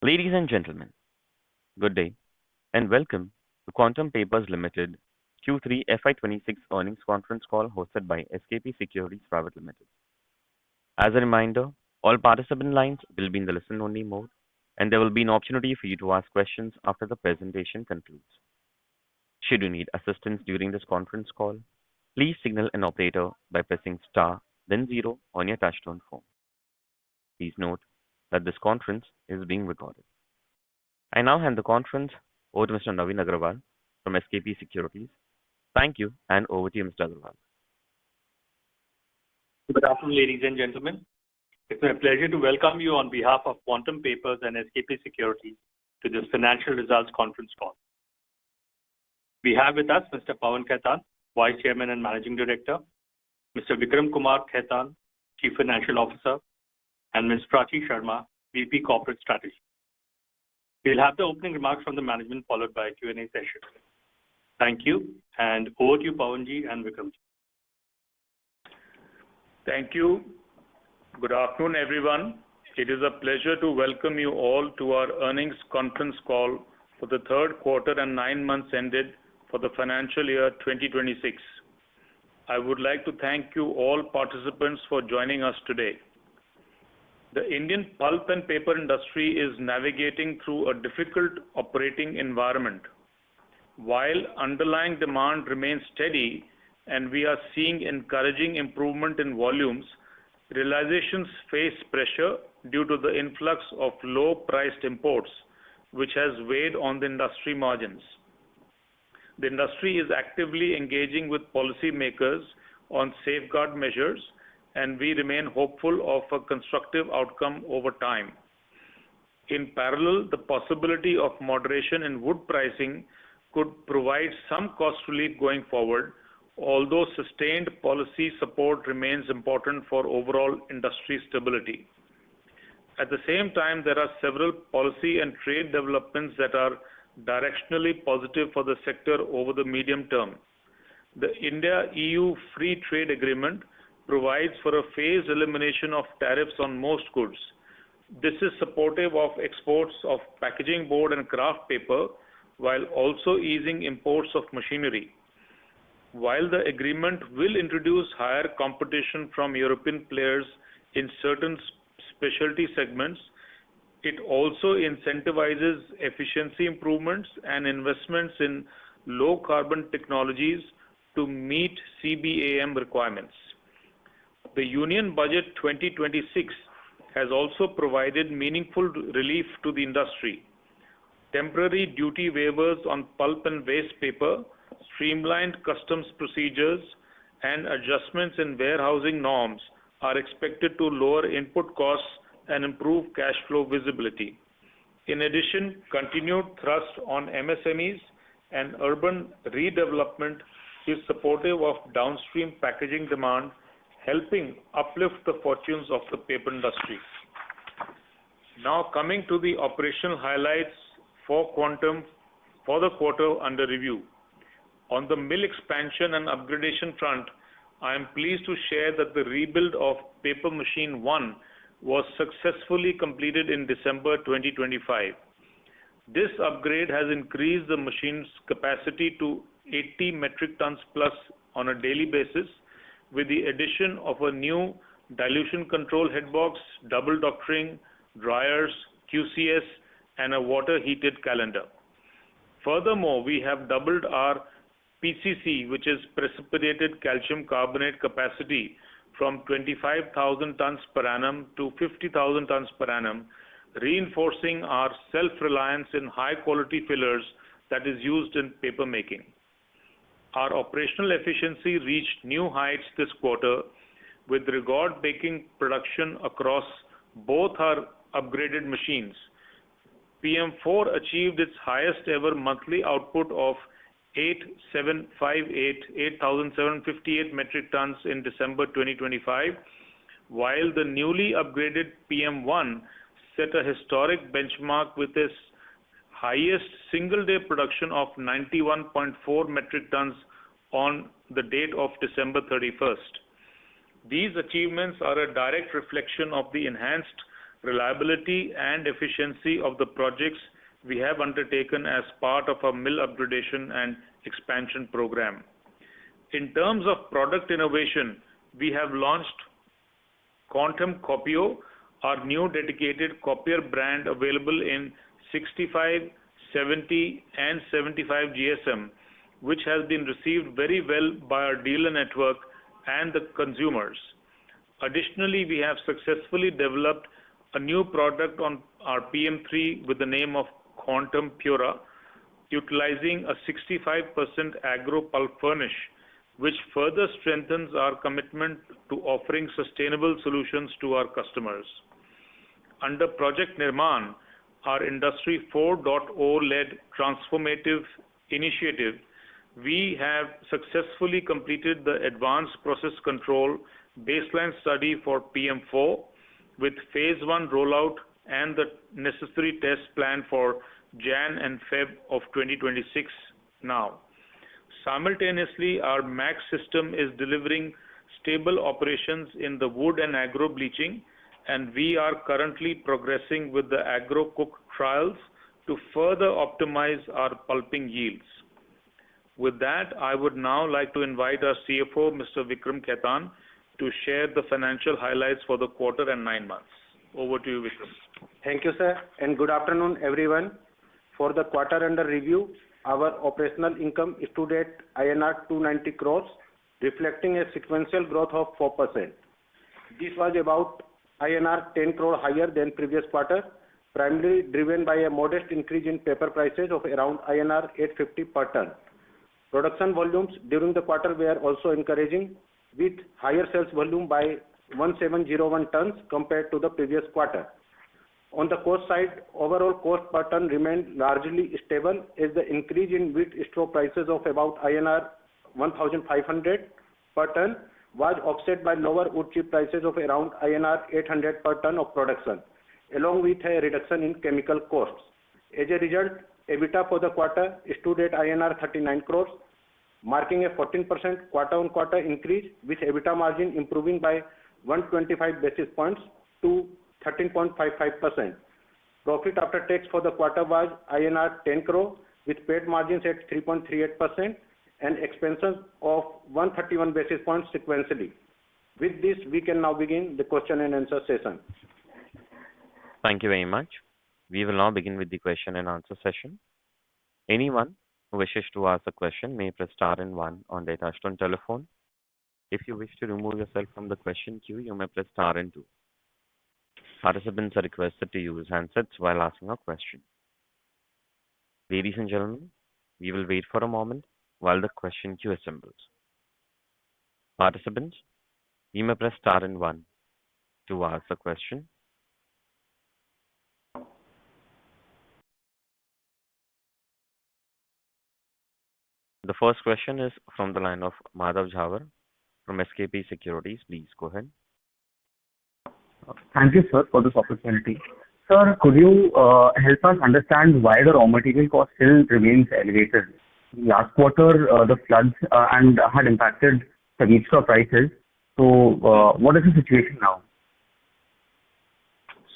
Ladies and gentlemen, good day and welcome to Quantum Papers Limited Q3 FY26 earnings conference call hosted by SKP Securities Private Limited. As a reminder, all participant lines will be in the listen-only mode, and there will be an opportunity for you to ask questions after the presentation concludes. Should you need assistance during this conference call, please signal an operator by pressing star, then zero on your touch-tone phone. Please note that this conference is being recorded. I now hand the conference over to Mr. Naveen Agrawal from SKP Securities. Thank you, and over to you, Mr. Agrawal. Good afternoon, ladies and gentlemen. It's my pleasure to welcome you on behalf of Quantum Papers and SKP Securities to this financial results conference call. We have with us Mr. Pawan Khaitan, Vice Chairman and Managing Director, Mr. Vikram Kumar Khaitan, Chief Financial Officer, and Ms. Prachi Sharma, VP Corporate Strategy. We'll have the opening remarks from the management followed by a Q&A session. Thank you, and over to you, Pawanji and Vikramji. Thank you. Good afternoon, everyone. It is a pleasure to welcome you all to our earnings conference call for the third quarter and 9 months ended for the financial year 2026. I would like to thank you all participants for joining us today. The Indian pulp and paper industry is navigating through a difficult operating environment. While underlying demand remains steady and we are seeing encouraging improvement in volumes, realizations face pressure due to the influx of low-priced imports, which has weighed on the industry margins. The industry is actively engaging with policymakers on safeguard measures, and we remain hopeful of a constructive outcome over time. In parallel, the possibility of moderation in wood pricing could provide some cost relief going forward, although sustained policy support remains important for overall industry stability. At the same time, there are several policy and trade developments that are directionally positive for the sector over the medium term. The India-EU Free Trade Agreement provides for a phased elimination of tariffs on most goods. This is supportive of exports of packaging board and kraft paper, while also easing imports of machinery. While the agreement will introduce higher competition from European players in certain specialty segments, it also incentivizes efficiency improvements and investments in low-carbon technologies to meet CBAM requirements. The Union Budget 2026 has also provided meaningful relief to the industry. Temporary duty waivers on pulp and waste paper, streamlined customs procedures, and adjustments in warehousing norms are expected to lower input costs and improve cash flow visibility. In addition, continued thrust on MSMEs and urban redevelopment is supportive of downstream packaging demand, helping uplift the fortunes of the paper industry. Now coming to the operational highlights for Quantum for the quarter under review. On the mill expansion and upgradation front, I am pleased to share that the rebuild of paper machine 1 was successfully completed in December 2025. This upgrade has increased the machine's capacity to 80 metric tons plus on a daily basis, with the addition of a new dilution control headbox, double doctoring, dryers, QCS, and a water-heated calendar. Furthermore, we have doubled our PCC, which is precipitated calcium carbonate capacity, from 25,000 tons per annum to 50,000 tons per annum, reinforcing our self-reliance in high-quality fillers that is used in paper making. Our operational efficiency reached new heights this quarter with record baking production across both our upgraded machines. PM4 achieved its highest ever monthly output of 8,758 metric tons in December 2025, while the newly upgraded PM1 set a historic benchmark with its highest single-day production of 91.4 metric tons on the date of December 31st. These achievements are a direct reflection of the enhanced reliability and efficiency of the projects we have undertaken as part of our mill upgradation and expansion program. In terms of product innovation, we have launched Quantum Copio, our new dedicated copier brand available in 65, 70 and 75 GSM, which has been received very well by our dealer network and the consumers. Additionally, we have successfully developed a new product on our PM3 with the name of Quantum Pura, utilizing a 65% agro pulp furnish, which further strengthens our commitment to offering sustainable solutions to our customers. Under Project Nirman, our Industry 4.0-led transformative initiative, we have successfully completed the Advanced Process Control baseline study for PM4 with Phase 1 rollout and the necessary tests planned for Jan and Feb of 2026 now. Simultaneously, our MAX system is delivering stable operations in the wood and agro bleaching, and we are currently progressing with the agro cook trials to further optimize our pulping yields. With that, I would now like to invite our CFO, Mr. Vikram Khaitan, to share the financial highlights for the quarter and 9 months. Over to you, Vikram. Thank you, sir, and good afternoon, everyone. For the quarter under review, our operational income stood at INR 290 crores, reflecting a sequential growth of 4%. This was about INR 10 crore higher than previous quarter, primarily driven by a modest increase in paper prices of around INR 850 per ton. Production volumes during the quarter were also encouraging, with higher sales volume by 1701 tons compared to the previous quarter. On the cost side, overall cost per ton remained largely stable as the increase in wheat straw prices of about INR 1,500 per ton was offset by lower wood chip prices of around INR 800 per ton of production, along with a reduction in chemical costs. As a result, EBITDA for the quarter stood at INR 39 crores, marking a 14% quarter-on-quarter increase, with EBITDA margin improving by 125 basis points to 13.55%. Profit after tax for the quarter was INR 10 crore, with PAT margins at 3.38% and expenses of 131 basis points sequentially. With this, we can now begin the question and answer session. Thank you very much. We will now begin with the question and answer session. Anyone who wishes to ask a question may press star and one on their touchtone telephone. If you wish to remove yourself from the question queue, you may press star and two. Participants are requested to use handsets while asking a question. Ladies and gentlemen, we will wait for a moment while the question queue assembles. Participants, you may press star and one to ask a question. The first question is from the line of Madhav Jhawar from SKP Securities. Please go ahead. Thank you, sir, for this opportunity. Sir, could you help us understand why the raw material cost still remains elevated? Last quarter, the floods and had impacted the wheat straw prices. So, what is the situation now?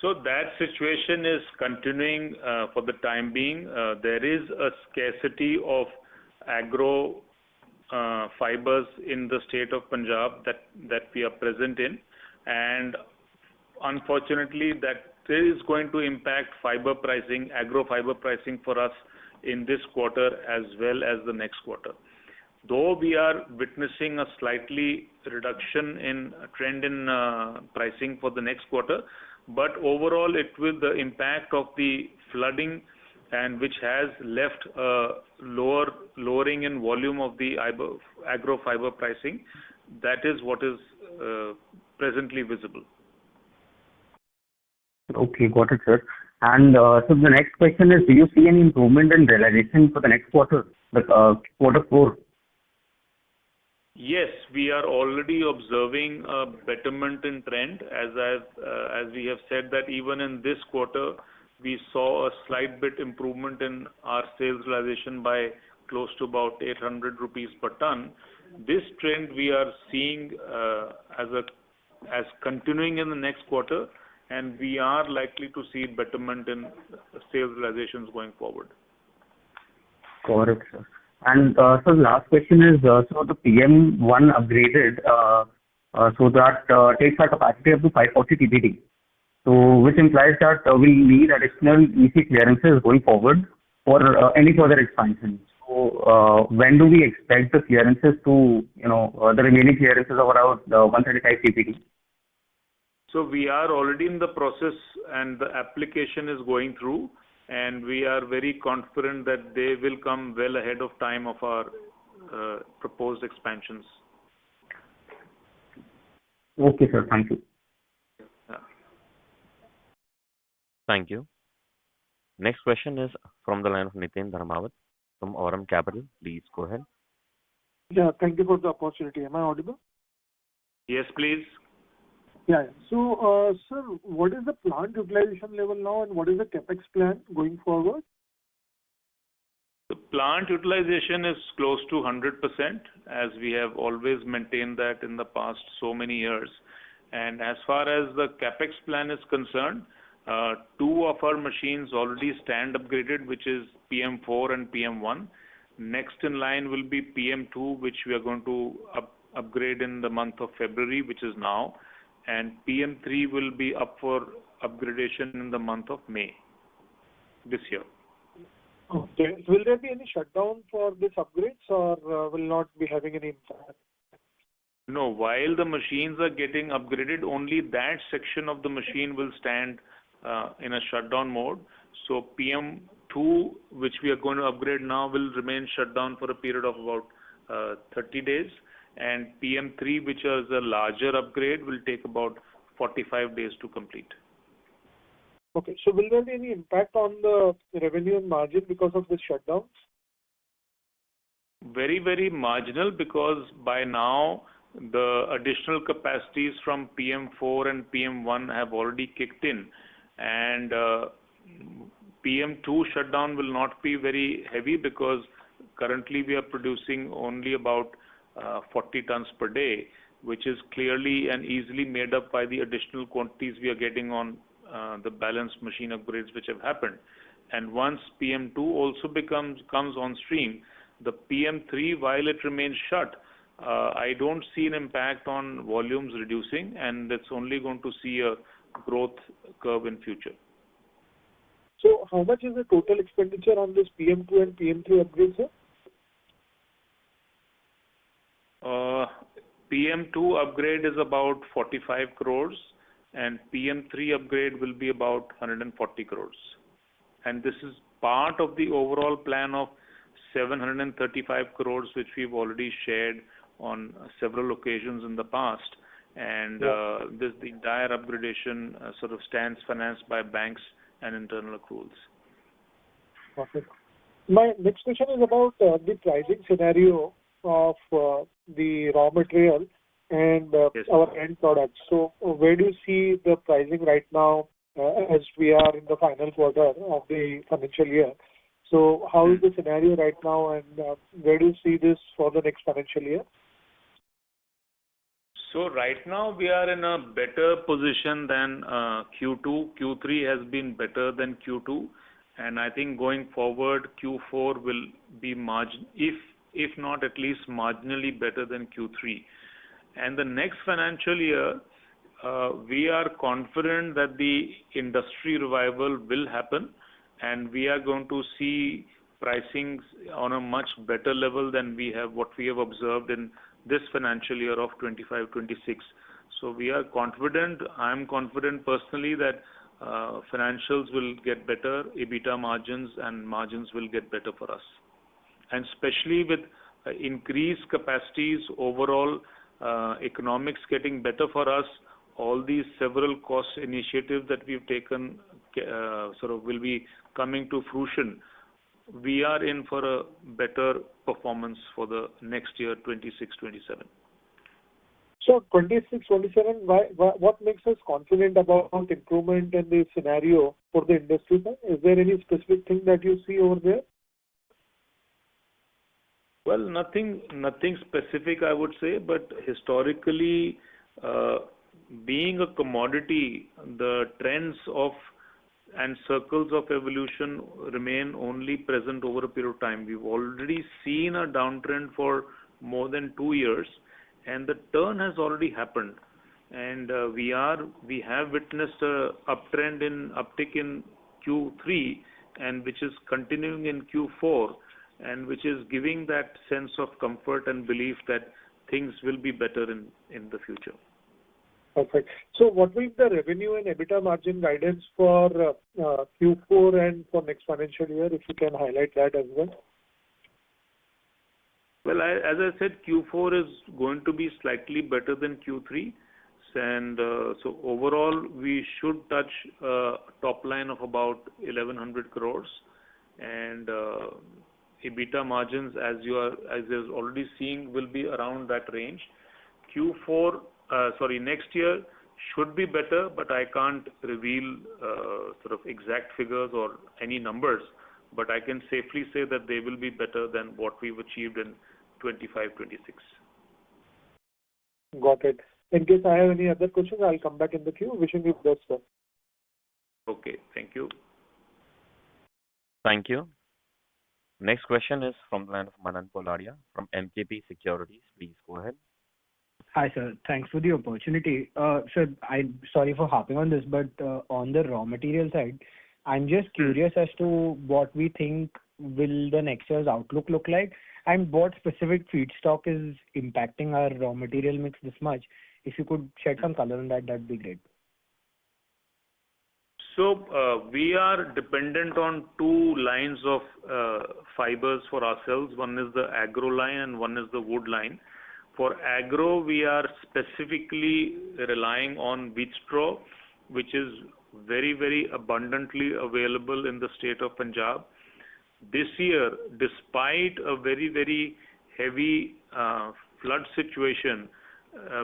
So that situation is continuing for the time being. There is a scarcity of agro fibers in the state of Punjab that we are present in, and unfortunately that is going to impact fiber pricing, agro fiber pricing for us in this quarter as well as the next quarter. Though we are witnessing a slightly reduction in trend in pricing for the next quarter, but overall the impact of the flooding and which has left a lowering in volume of the agro fiber pricing, that is what is presently visible. Okay, got it, sir. And so the next question is, do you see any improvement in realization for the next quarter, quarter 4? Yes, we are already observing a betterment in trend. As we have said that even in this quarter, we saw a slight bit improvement in our sales realization by close to about 800 rupees per ton. This trend we are seeing as continuing in the next quarter, and we are likely to see betterment in sales realizations going forward. Correct, sir. And so the last question is, so the PM1 upgraded, so that takes our capacity up to 540 TPD. So which implies that we need additional EC clearances going forward for any further expansion. So when do we expect the clearances to, the remaining clearances of around 135 TPD? So we are already in the process, and the application is going through, and we are very confident that they will come well ahead of time of our proposed expansions. Okay, sir. Thank you. Yeah. Thank you. Next question is from the line of Nitin Dharmawat from Aurum Capital. Please go ahead. Yeah, thank you for the opportunity. Am I audible? Yes, please. Yeah. So, sir, what is the plant utilization level now, and what is the capex plan going forward? The plant utilization is close to 100%, as we have always maintained that in the past so many years. And as far as the capex plan is concerned, two of our machines already stand upgraded, which is PM4 and PM1. Next in line will be PM2, which we are going to upgrade in the month of February, which is now. And PM3 will be up for upgradation in the month of May this year. Okay. Will there be any shutdown for these upgrades, or will not be having any impact? No, while the machines are getting upgraded, only that section of the machine will stand in a shutdown mode. So PM2, which we are going to upgrade now, will remain shut down for a period of about 30 days. And PM3, which is a larger upgrade, will take about 45 days to complete. Okay. So will there be any impact on the revenue and margin because of this shutdown? Very, very marginal, because by now the additional capacities from PM4 and PM1 have already kicked in, and PM2 shutdown will not be very heavy, because currently we are producing only about 40 tons per day, which is clearly and easily made up by the additional quantities we are getting on the balanced machine upgrades which have happened. And once PM2 also comes on stream, the PM3, while it remains shut, I don't see an impact on volumes reducing, and it's only going to see a growth curve in future. So how much is the total expenditure on this PM2 and PM3 upgrades, sir? PM2 upgrade is about 45 crores, and PM3 upgrade will be about 140 crores. And this is part of the overall plan of 735 crores, which we've already shared on several occasions in the past. And the entire upgradation sort of stands financed by banks and internal accruals. Perfect. My next question is about the pricing scenario of the raw material and Yes. our end products. So where do you see the pricing right now as we are in the final quarter of the financial year? So how is the scenario right now, and where do you see this for the next financial year? So right now we are in a better position than Q2. Q3 has been better than Q2, and I think going forward Q4 will be if not at least marginally better than Q3. And the next financial year, we are confident that the industry revival will happen, and we are going to see pricings on a much better level than what we have observed in this financial year of 25-26. So we are confident. I am confident personally that financials will get better, EBITDA margins and margins will get better for us. And especially with increased capacities, overall economics getting better for us, all these several cost initiatives that we've taken sort of will be coming to fruition. We are in for a better performance for the next year, 26-27. So 26-27, what makes us confident about improvement in the scenario for the industry, sir? Is there any specific thing that you see over there? Well, nothing specific, I would say, but historically, being a commodity, the trends of and circles of evolution remain only present over a period of time. We've already seen a downtrend for more than 2 years, and the turn has already happened. And we have witnessed a uptick in Q3, and which is continuing in Q4, and which is giving that sense of comfort and belief that things will be better in the future. Perfect. So what will be the revenue and EBITDA margin guidance for Q4 and for next financial year, if you can highlight that as well? Well, as I said, Q4 is going to be slightly better than Q3. And so overall, we should touch a top line of about 1,100 crores. And EBITDA margins, as you're already seeing, will be around that range. Next year should be better, but I can't reveal sort of exact figures or any numbers. But I can safely say that they will be better than what we've achieved in 25-26. Got it. In case I have any other questions, I'll come back in the queue. Wishing you the best, sir. Okay, thank you. Thank you. Next question is from the line of Manan Poladia from MKP Securities. Please go ahead. Hi, sir. Thanks for the opportunity. Sir, I'm sorry for harping on this, but on the raw material side, I'm just curious as to what we think will the next year's outlook look like, and what specific feedstock is impacting our raw material mix this much. If you could shed some color on that, that'd be great. So we are dependent on two lines of fibers for ourselves. One is the agro line and one is the wood line. For agro, we are specifically relying on wheat straw, which is very, very abundantly available in the state of Punjab. This year, despite a very, very heavy flood situation,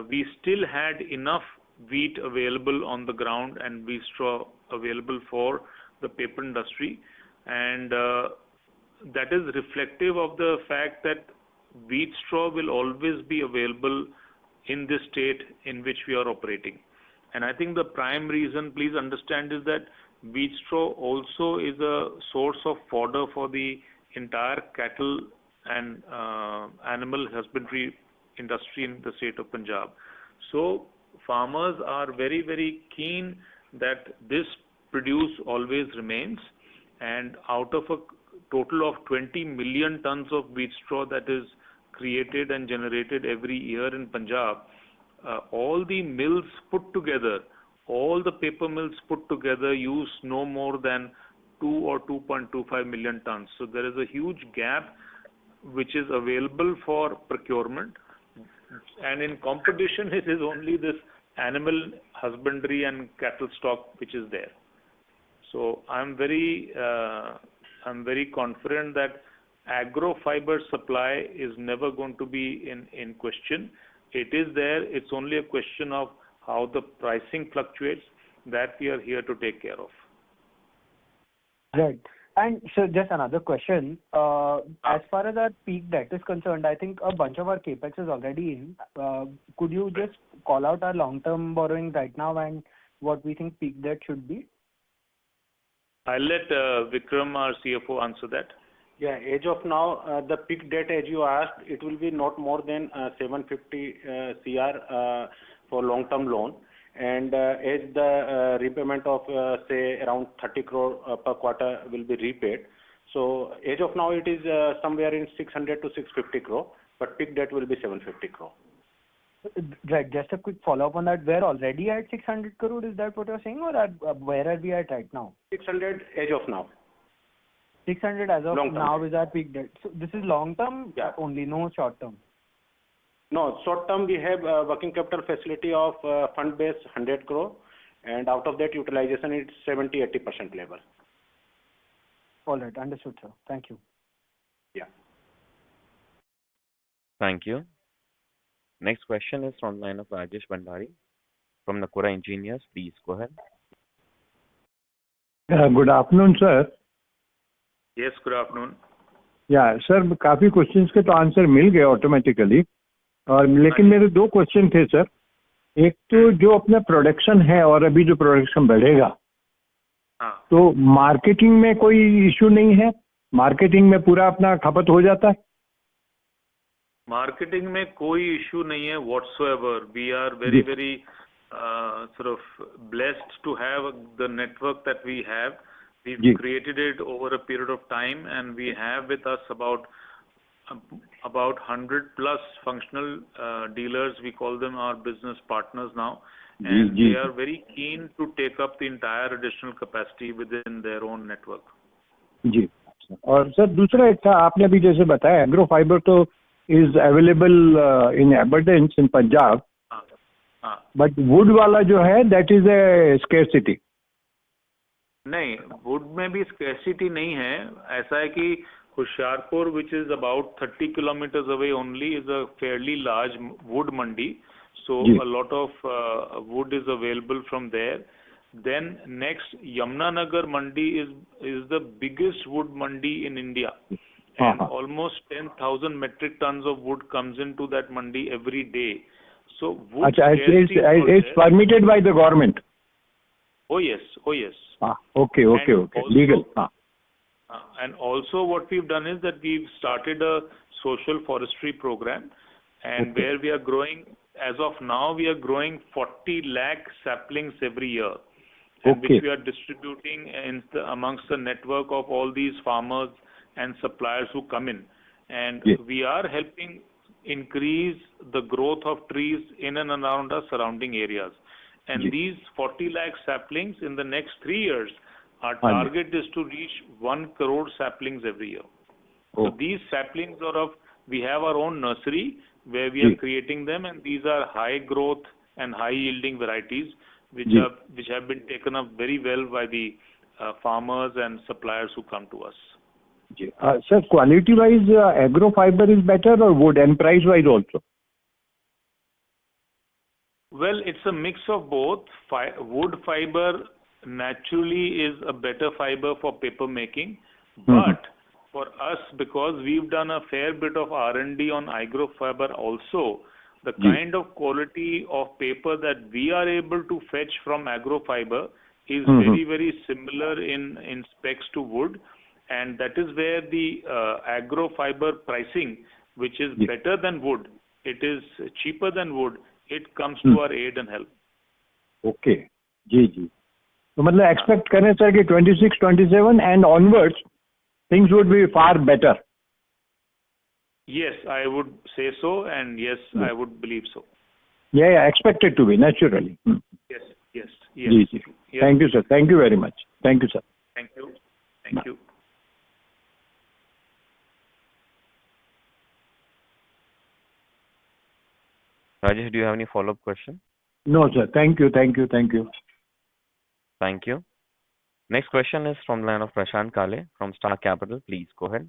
we still had enough wheat available on the ground and wheat straw available for the paper industry. And that is reflective of the fact that wheat straw will always be available in this state in which we are operating. And I think the prime reason, please understand, is that wheat straw also is a source of fodder for the entire cattle and animal husbandry industry in the state of Punjab. So farmers are very, very keen that this produce always remains. And out of a total of 20 million tons of wheat straw that is created and generated every year in Punjab, all the mills put together, all the paper mills put together use no more than 2 or 2.25 million tons. So there is a huge gap which is available for procurement. And in competition, it is only this animal husbandry and cattle stock which is there. So I'm very confident that agro fiber supply is never going to be in question. It is there. It's only a question of how the pricing fluctuates that we are here to take care of. Right. And so just another question. As far as our peak debt is concerned, I think a bunch of our capex is already in. Could you just call out our long-term borrowing right now and what we think peak debt should be? I'll let Vikram, our CFO, answer that. Yeah, as of now, the peak debt, as you asked, it will be not more than 750 CR for long-term loan. And as the repayment of, say, around 30 crore per quarter will be repaid. So as of now, it is somewhere in 600 to 650 crore, but peak debt will be 750 crore. Right. Just a quick follow-up on that. We're already at 600 crore. Is that what you're saying? Or where are we at right now? 600 as of now. 600 as of long-term now is our peak debt. So this is long-term only, no short-term? No, short-term we have a working capital facility of fund base 100 crore, and out of that utilization is 70-80% level. All right, understood, sir. Thank you. Yeah. Thank you. Next question is from the line of Rajesh Bhandari from Nakura Engineers. Please go ahead. Good afternoon, sir. Yes, good afternoon. Yeah, sir काफी questions के तो answer मिल गए automatically और लेकिन मेरे दो question थे sir. एक तो जो अपना प्रोडक्शन है और अभी जो प्रोडक्शन बढ़ेगा, हाँ, तो मार्केटिंग में कोई इश्यू नहीं है? मार्केटिंग में पूरा अपना खपत हो जाता है? मार्केटिंग में कोई इशू नहीं है whatsoever. We are very, very sort of blessed to have the network that we have. We've ji created it over a period of time, and we have with us about 100 plus functional dealers. We call them our business partners now, ji and ji they are very keen to take up the entire additional capacity within their own network. जी। और sir दूसरा एक था, आपने अभी जैसे बताया agro fibre तो is available in abundance इन पंजाब, हाँ, हाँ। बट वुड वाला जो है दैट इज ए स्केर्सिटी। नहीं, वुड में भी स्कैसिटी नहीं है। ऐसा है कि Hoshiarpur, which is about 30 kilometers away only, is a fairly large wood mandi. So जी a lot of wood is available from there. Then next, Yamunanagar mandi is the biggest wood mandi in India, हाँ and हाँ almost 10,000 metric tons of wood comes into that mandi every day. So wood अच्छा, scarcity is not it's there. Permitted by the government? Oh yes, oh yes. हाँ, okay okay And okay, legal. also, हाँ and also what we've done is that we've started a social forestry program, and Okay. where we are growing, as of now, we are growing 40 lakh saplings every year, and Okay. which we are distributing amongst the network of all these farmers and suppliers who come in. And Yes. we are helping increase the growth of trees in and around our surrounding areas. And Yes. these 40 lakh saplings in the next 3 years, our हाँ जी। target is to reach 1 crore saplings every year. So Oh, these saplings are of, we have our own nursery where we are जी creating them, and these are high growth and high yielding varieties which जी have been taken up very well by the farmers and suppliers who come to us. जी। Sir quality wise agro fibre is better और wood, and price wise also? Well, it's a mix of both. Wood fiber naturally is a better fiber for paper making, but for us, because we've done a fair bit of R&D on agro fiber also, the जी kind of quality of paper that we are able to fetch from agro fiber is very, very similar in specs to wood, and that is where the agro fiber pricing, which is जी better than wood, it is cheaper than wood, it comes to our aid and help. Okay जी जी। तो मतलब expect करें sir कि 26, 27 and onwards things would be far better? Yes, I would say so, and yes, Yeah. I would believe so. या expected to be naturally. Yes, yes, जी yes. जी, Yes. Thank you sir, thank you very much, thank you sir. Thank you. Thank you. Rajesh, do you have any follow-up question? No sir, thank you thank you thank you. Thank you. Next question is from the line of Prashant Kale from Star Capital. Please go ahead.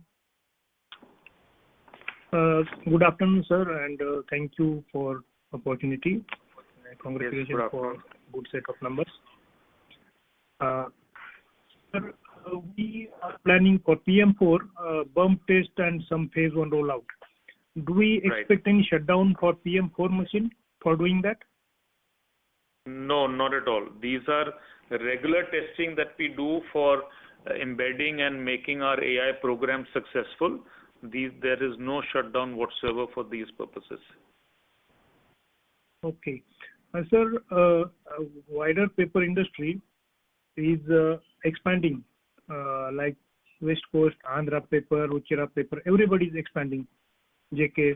Good afternoon, sir, and thank you for opportunity. Congratulations Yes, good for afternoon. good set of numbers. Sir, we are planning for PM4 bump test and some phase 1 rollout. Do we Right. expect any shutdown for PM4 machine for doing that? No, not at all. These are regular testing that we do for embedding and making our AI program successful. There is no shutdown whatsoever for these purposes. Okay. Sir, wider paper industry is expanding, like West Coast, Andhra paper, Uchira paper, everybody is expanding, JK.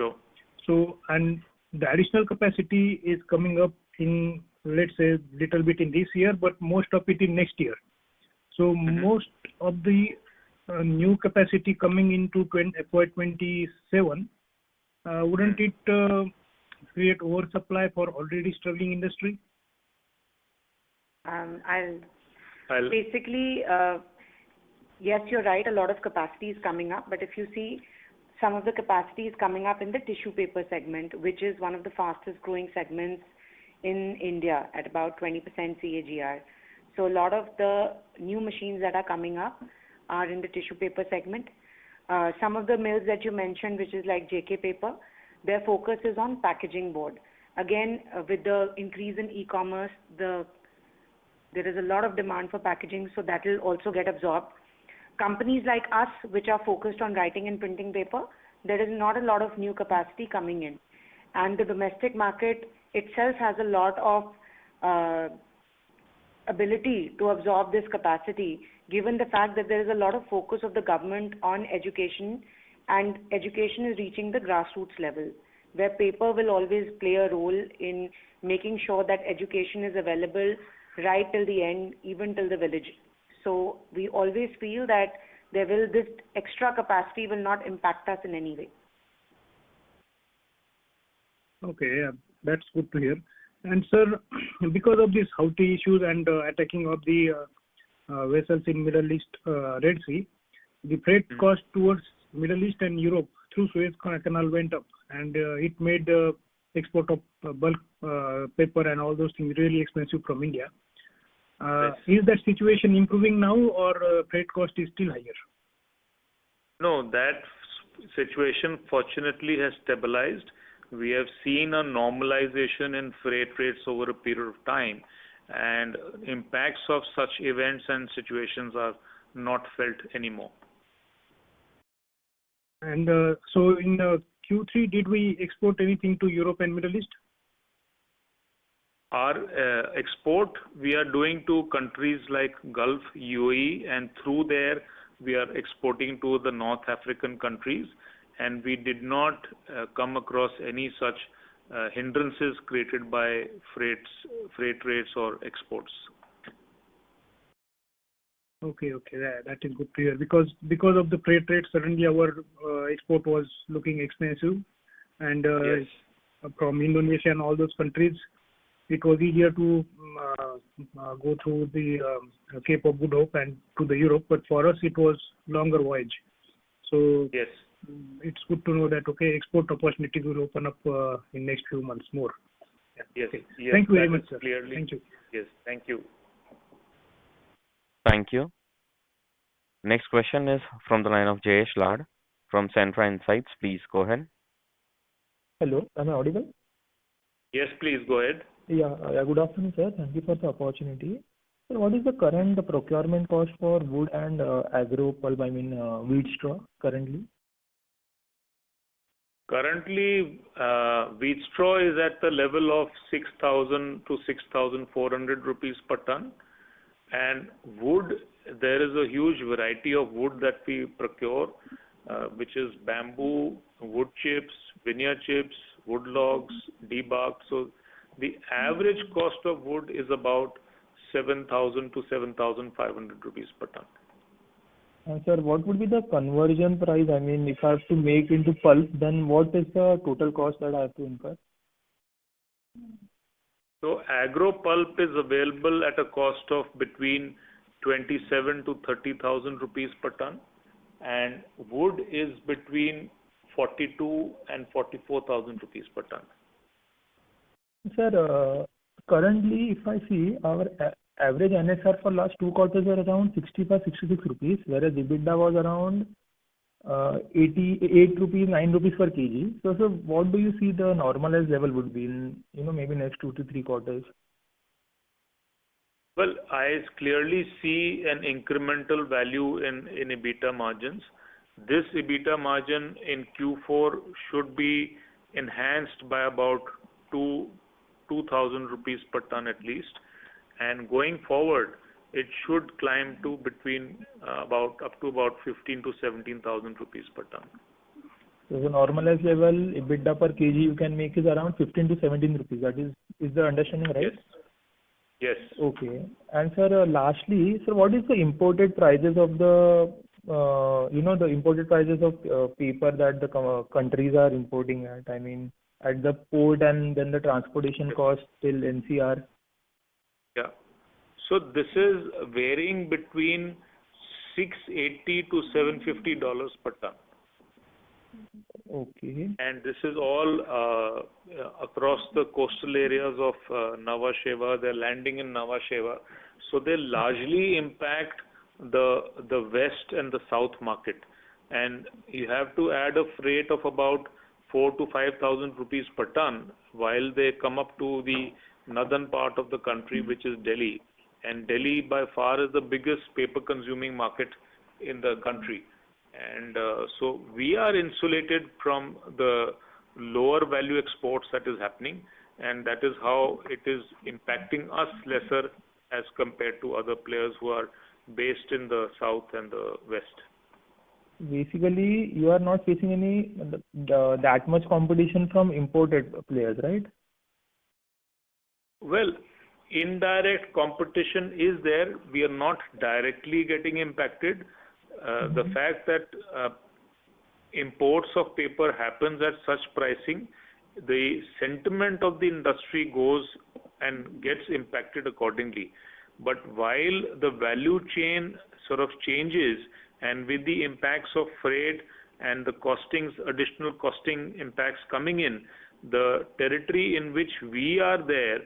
So, and the additional capacity is coming up in, let's say, little bit in this year, but most of it in next year. So most of the new capacity coming into FY27, wouldn't it create oversupply for already struggling industry? Basically, yes, you're right. A lot of capacity is coming up, but if you see, some of the capacity is coming up in the tissue paper segment, which is one of the fastest growing segments in India at about 20% CAGR. So a lot of the new machines that are coming up are in the tissue paper segment. Some of the mills that you mentioned, which is like JK paper, their focus is on packaging board. Again, with the increase in e-commerce, there is a lot of demand for packaging, so that will also get absorbed. Companies like us, which are focused on writing and printing paper, there is not a lot of new capacity coming in. And the domestic market itself has a lot of ability to absorb this capacity, given the fact that there is a lot of focus of the government on education, and education is reaching the grassroots level, where paper will always play a role in making sure that education is available right till the end, even till the village. So we always feel that this extra capacity will not impact us in any way. Okay, that's good to hear. And sir, because of these Houthi issues and attacking of the vessels in Middle East, Red Sea, the freight cost towards Middle East and Europe through Suez Canal went up, and it made export of bulk paper and all those things really expensive from India. Is that situation improving now, or freight cost is still higher? No, that situation fortunately has stabilized. We have seen a normalization in freight rates over a period of time, and impacts of such events and situations are not felt anymore. And so in Q3, did we export anything to Europe and Middle East? Our export we are doing to countries like Gulf, UAE, and through there we are exporting to the North African countries, and we did not come across any such hindrances created by freight rates or exports. Okay, that is good to hear, because of the freight rates, suddenly our export was looking expensive, and Yes. From Indonesia and all those countries, it was easier to go through the Cape of Good Hope and to the Europe, but for us it was longer voyage. So Yes. It's good to know that export opportunities will open up in next few months more. Yeah. Yes. Okay. Yes. Thank you very That much, is sir. clearly. Thank you. Yes. Thank you. Thank you. Next question is from the line of Jayesh Lad from Centra Insights. Please go ahead. Hello, am I audible? Yes, please go ahead. Yeah, good afternoon, sir. Thank you for the opportunity. So what is the current procurement cost for wood and agro pulp, wheat straw currently? Currently, wheat straw is at the level of 6,000 to 6,400 rupees per ton. And wood, there is a huge variety of wood that we procure, which is bamboo, wood chips, veneer chips, wood logs, debark. So the average cost of wood is about 7,000 to 7,500 rupees per ton. Sir, what would be the conversion price? I mean, if I have to make into pulp, then what is the total cost that I have to incur? So agro pulp is available at a cost of between 27 to 30,000 rupees per ton, and wood is between 42 and 44,000 rupees per ton. Sir, currently, if I see our average NSR for last 2 quarters were around 65-66 rupees, whereas EBITDA was around 88 rupees, 9 rupees per kg. So, what do you see the normalized level would be in, maybe next 2 to 3 quarters? Well, I clearly see an incremental value in EBITDA margins. This EBITDA margin in Q4 should be enhanced by about 2,000 rupees per ton at least, and going forward, it should climb to between up to about 15 to 17,000 rupees per ton. So the normalized level EBITDA per kg you can make is around 15 to 17 rupees. That is the understanding right? Yes. Okay. And sir, lastly, sir, what is the imported prices of the the imported prices of paper that the countries are importing at? I mean, at the port and then the transportation cost till NCR. Yeah. So this is varying between $680 to $750 per ton. Okay. And this is all across the coastal areas of Nhava Sheva. They're landing in Nhava Sheva. So they largely impact the west and the south market. And you have to add a freight of about 4 to 5,000 rupees per ton, while they come up to the northern part of the country, which is Delhi. And Delhi by far is the biggest paper consuming market in the country. And so we are insulated from the lower value exports that is happening, and that is how it is impacting us lesser as compared to other players who are based in the south and the west. Basically, you are not facing any that much competition from imported players, right? Well, indirect competition is there. We are not directly getting impacted. The fact that imports of paper happens at such pricing, the sentiment of the industry goes and gets impacted accordingly. But while the value chain sort of changes, and with the impacts of freight and the costings, additional costing impacts coming in, the territory in which we are there,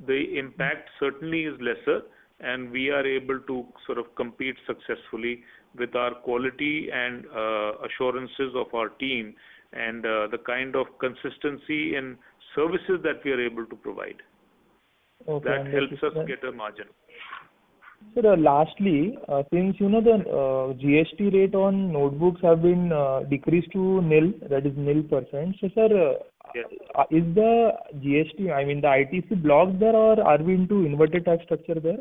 the impact certainly is lesser, and we are able to sort of compete successfully with our quality and assurances of our team and the kind of consistency in services that we are able to provide. Okay, that helps us get a margin. Sir, lastly, since the GST rate on notebooks have been decreased to nil, that is 0%. So, sir, Yes. Is the GST, I mean the ITC blocked there, or are we into inverted tax structure there?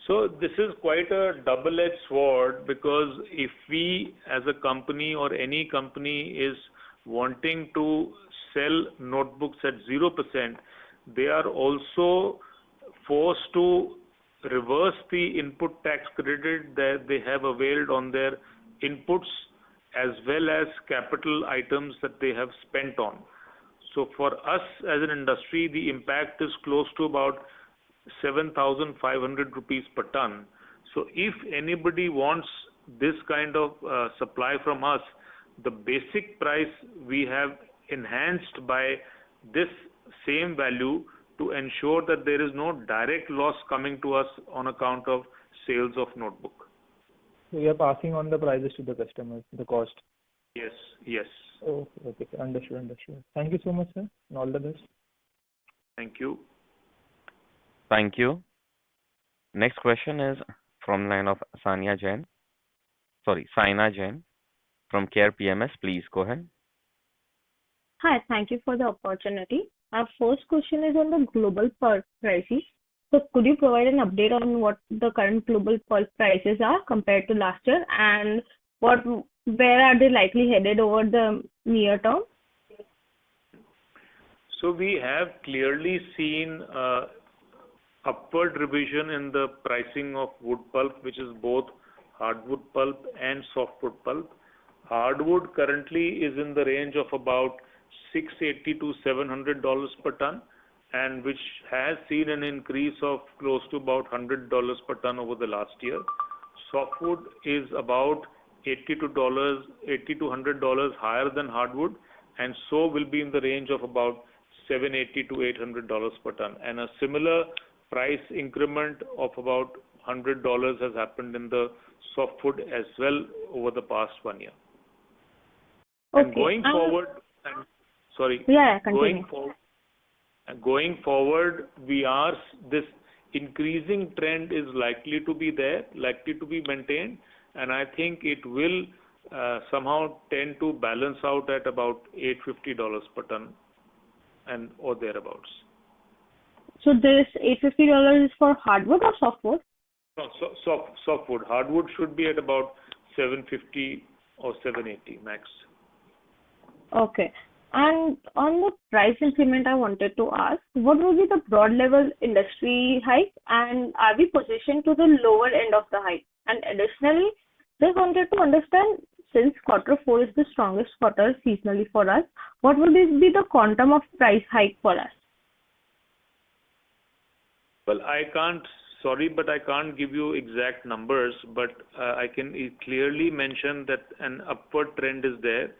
So this is quite a double-edged sword, because if we as a company or any company is wanting to sell notebooks at 0%, they are also forced to reverse the input tax credit that they have availed on their inputs as well as capital items that they have spent on. So for us as an industry, the impact is close to about 7,500 rupees per ton. So if anybody wants this kind of supply from us, the basic price we have enhanced by this same value to ensure that there is no direct loss coming to us on account of sales of notebook. So we are passing on the prices to the customers, the cost. Yes, yes. Okay, understood. Thank you so much, sir, and all the best. Thank you. Thank you. Next question is from line of Saina Jain from Care PMS. Please go ahead. Hi, thank you for the opportunity. Our first question is on the global pulp prices. So could you provide an update on what the current global pulp prices are compared to last year, and where are they likely headed over the near term? So we have clearly seen upward revision in the pricing of wood pulp, which is both hardwood pulp and softwood pulp. Hardwood currently is in the range of about $680 to $700 per ton, and which has seen an increase of close to about $100 per ton over the last year. Softwood is about $80 to $100 higher than hardwood, and so will be in the range of about $780 to $800 per ton. And a similar price increment of about $100 has happened in the softwood as well over the past 1 year. Okay. And going forward, going forward, this increasing trend is likely to be there, likely to be maintained, and I think it will somehow tend to balance out at about $850 per ton and or thereabouts. So this $850 is for hardwood or softwood? No, softwood. Hardwood should be at about $750 or $780 max. Okay. And on the price increment, I wanted to ask, what will be the broad level industry hike, and are we positioned to the lower end of the hike? And additionally, just wanted to understand, since Q4 is the strongest quarter seasonally for us, what will be the quantum of price hike for us? Well, I can't give you exact numbers, but I can clearly mention that an upward trend is there.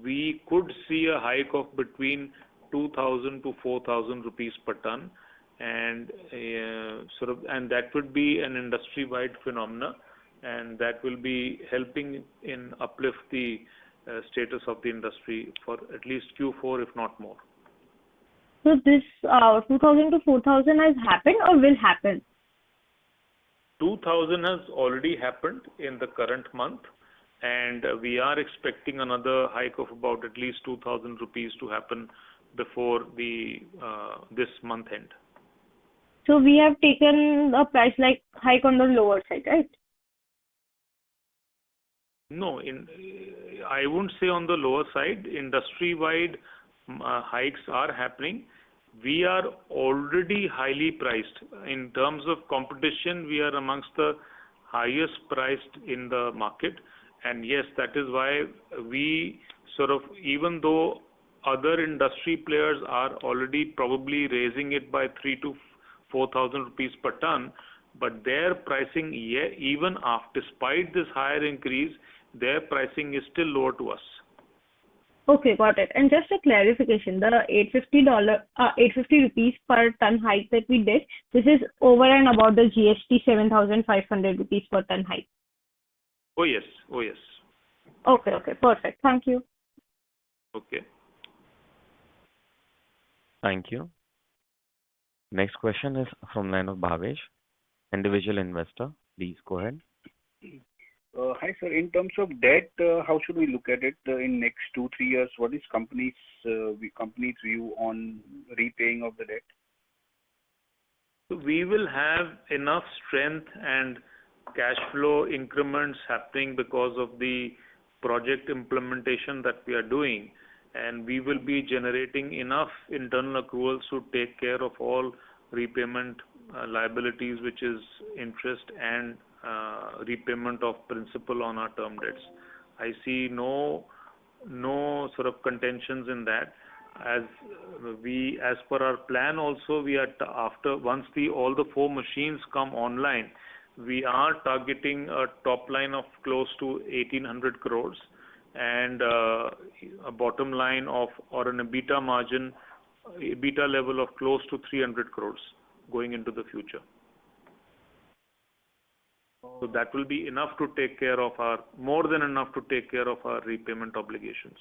We could see a hike of between 2,000 to 4,000 rupees per ton, and that would be an industry-wide phenomena, and that will be helping in uplift the status of the industry for at least Q4, if not more. So this 2000 to 4000 has happened or will happen? 2000 has already happened in the current month, and we are expecting another hike of about at least 2000 rupees to happen before this month end. So we have taken a price hike on the lower side, right? No, I wouldn't say on the lower side. Industry-wide hikes are happening. We are already highly priced. In terms of competition, we are amongst the highest priced in the market. And yes, that is why we even though other industry players are already probably raising it by 3,000 to 4,000 rupees per ton, but their pricing, even despite this higher increase, their pricing is still lower to us. Okay, got it. And just a clarification, the $850 rupees per ton hike that we did, this is over and above the GST 7,500 rupees per ton hike. Oh yes. Okay, perfect. Thank you. Okay. Thank you. Next question is from line of Bhavesh, individual investor. Please go ahead. Hi, sir. In terms of debt, how should we look at it in next 2-3 years? What is company's view on repaying of the debt? So we will have enough strength and cash flow increments happening because of the project implementation that we are doing, and we will be generating enough internal accruals to take care of all repayment liabilities, which is interest and repayment of principal on our term debts. I see no sort of contentions in that. As per our plan also, we are once all the 4 machines come online, we are targeting a top line of close to 1,800 crores and a bottom line of, or an EBITDA level of close to 300 crores going into the future. So that will be enough to take care of more than enough to take care of our repayment obligations.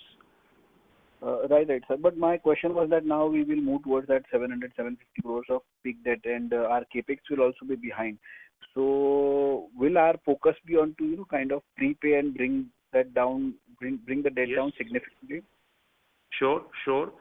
Right, sir. But my question was that now we will move towards that 750 crores of peak debt, and our capex will also be behind. So will our focus be on to kind of prepay and bring that down, bring the debt down significantly? Sure.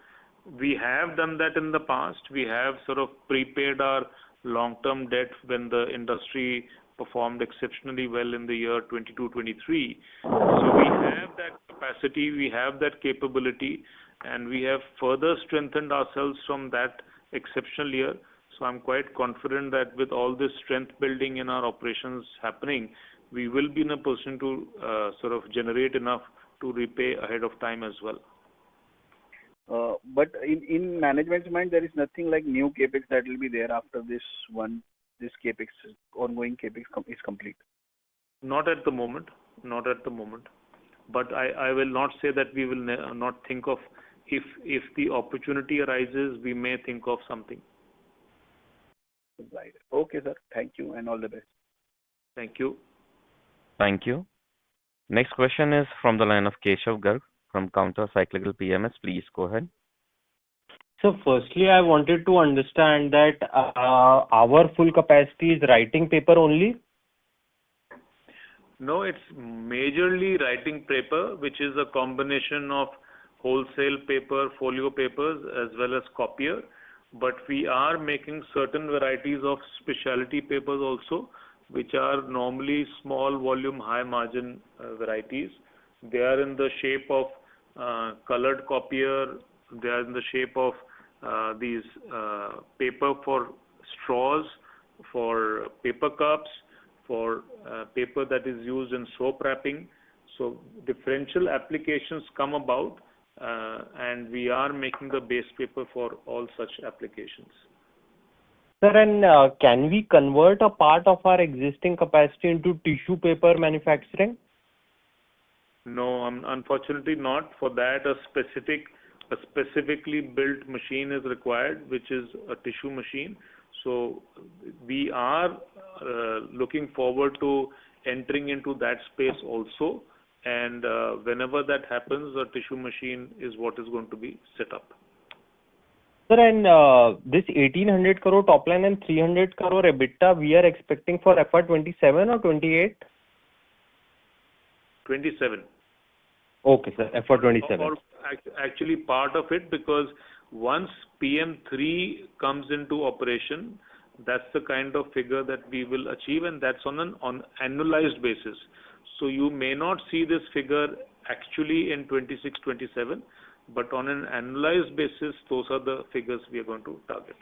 We have done that in the past. We have sort of prepaid our long-term debt when the industry performed exceptionally well in the year 22-23. So we have that capacity, we have that capability, and we have further strengthened ourselves from that exceptional year. So I'm quite confident that with all this strength building in our operations happening, we will be in a position to sort of generate enough to repay ahead of time as well. But in management's mind, there is nothing like new capex that will be there after this capex, ongoing capex is complete. Not at the moment. But I will not say that we will not think of, if the opportunity arises, we may think of something. Right. Okay, sir. Thank you and all the best. Thank you. Thank you. Next question is from the line of Keshav Garg from Counter Cyclical PMS. Please go ahead. So firstly, I wanted to understand that our full capacity is writing paper only? No, it's majorly writing paper, which is a combination of wholesale paper, folio papers, as well as copier. But we are making certain varieties of specialty papers also, which are normally small volume, high margin varieties. They are in the shape of colored copier. They are in the shape of these paper for straws, for paper cups, for paper that is used in soap wrapping. So differential applications come about, and we are making the base paper for all such applications. Sir, and can we convert a part of our existing capacity into tissue paper manufacturing? No, unfortunately not. For that, a specifically built machine is required, which is a tissue machine. So we are looking forward to entering into that space also. and whenever that happens, a tissue machine is what is going to be set up. Sir, and this 1,800 crore top line and 300 crore EBITDA, we are expecting for FY27 or 28? 27. Okay, sir, FY27. Or actually part of it, because once PM3 comes into operation, that's the kind of figure that we will achieve, and that's on an annualized basis. So you may not see this figure actually in 26-27, but on an annualized basis, those are the figures we are going to target.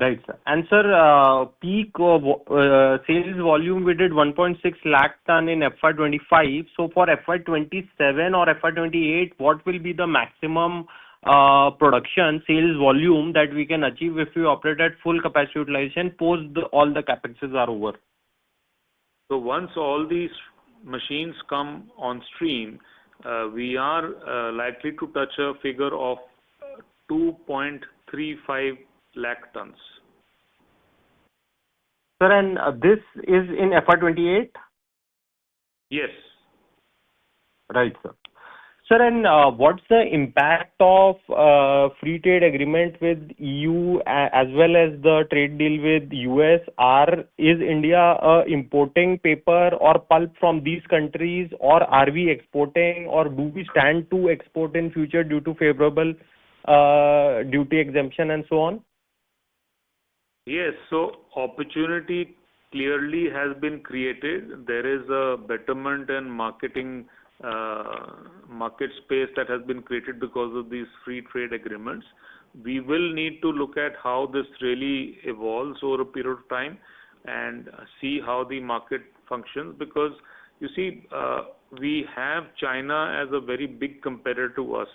Right, sir. And sir, peak sales volume, we did 1.6 lakh ton in FY25. So for FY27 or FY28, what will be the maximum production sales volume that we can achieve if we operate at full capacity utilization post all the capexes are over? So once all these machines come on stream, we are likely to touch a figure of 2.35 lakh tons. Sir, and this is in FY28? Yes. Right, sir. Sir, and what's the impact of free trade agreement with EU as well as the trade deal with US? Is India importing paper or pulp from these countries, or are we exporting, or do we stand to export in future due to favorable duty exemption and so on? Yes, so opportunity clearly has been created. There is a betterment and market space that has been created because of these free trade agreements. We will need to look at how this really evolves over a period of time and see how the market functions, because you see, we have China as a very big competitor to us.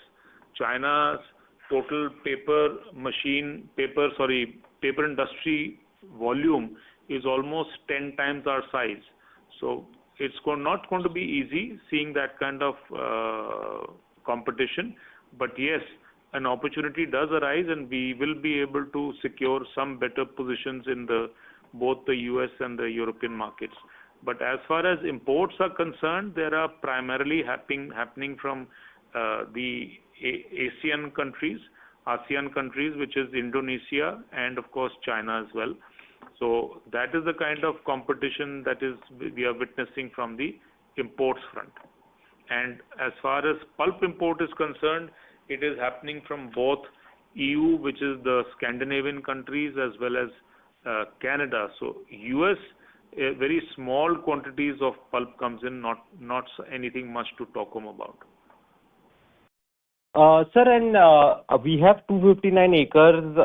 China's total paper industry volume is almost 10 times our size. So it's not going to be easy seeing that kind of competition. But yes, an opportunity does arise, and we will be able to secure some better positions in both the US and the European markets. But as far as imports are concerned, they are primarily happening from the ASEAN countries, which is Indonesia and of course China as well. So that is the kind of competition that we are witnessing from the imports front. And as far as pulp import is concerned, it is happening from both EU, which is the Scandinavian countries, as well as Canada. So US, very small quantities of pulp comes in, not anything much to talk home about. Sir, and we have 259 acres